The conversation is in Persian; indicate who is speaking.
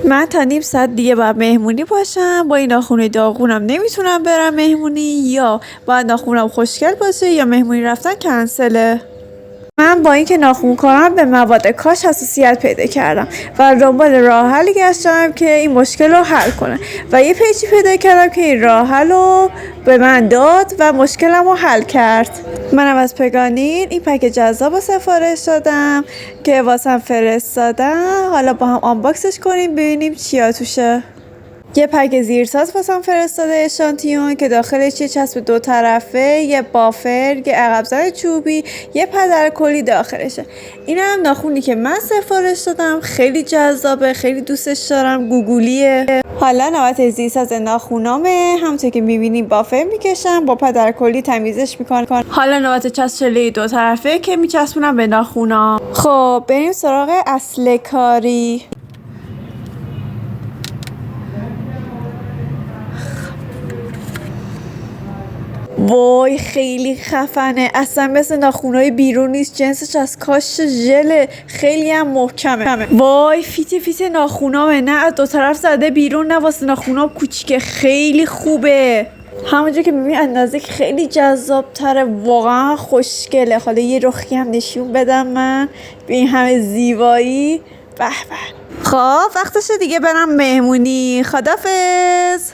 Speaker 1: من تا نیم ساعت دیگه باید مهمونی باشم. با این ناخون داغونم نمیتونم برم مهمونی، یا باید ناخونم خوشگل باشه یا مهمونی رفتن کنسله. من با اینکه ناخون کارم به مواد کاش حساسیت پیدا کردم و دنبال راه حلی گشتم که این مشکل رو حل کنه و یه پیجی پیدا کردم که این راه حل رو به من داد و مشکلم رو حل کرد. منم از پگانین این پک جذاب رو سفارش دادم که واسم فرستادم. حالا با هم آنباکسش کنیم ببینیم چیا توشه. یه پک زیرساز واسم فرستاده اشانتیون که داخلش یه چسب دو طرفه، یه بافر، یه عقب زن چوبی، یه پدر کلی داخلشه. این هم ناخونی که من سفارش دادم، خیلی جذابه، خیلی دوستش دارم، گوگولیه. حالا نوبت زیرساز ناخونامه. همونطور که میبینیم بافر میکشم، با پدر کلی تمیزش میکنم. حالا نوبت چسب دو طرفه که میچسبونم به ناخونام. خب بریم سراغ اصل کاری. وای خیلی خفنه، اصلا مثل ناخونای بیرون نیست، جنسش از کاش ژله، خیلی هم محکمه. وای فیت ناخونامه، نه از دو طرف زده بیرون نه واسه ناخونام کوچیکه، خیلی خوبه. همونجور که میبینی اندازه خیلی جذاب تره، واقعا خوشگله. حالا یه رخی هم نشون بدم من به این همه زیبایی. به به. خب وقتشه دیگه برم مهمونی. خدافظ.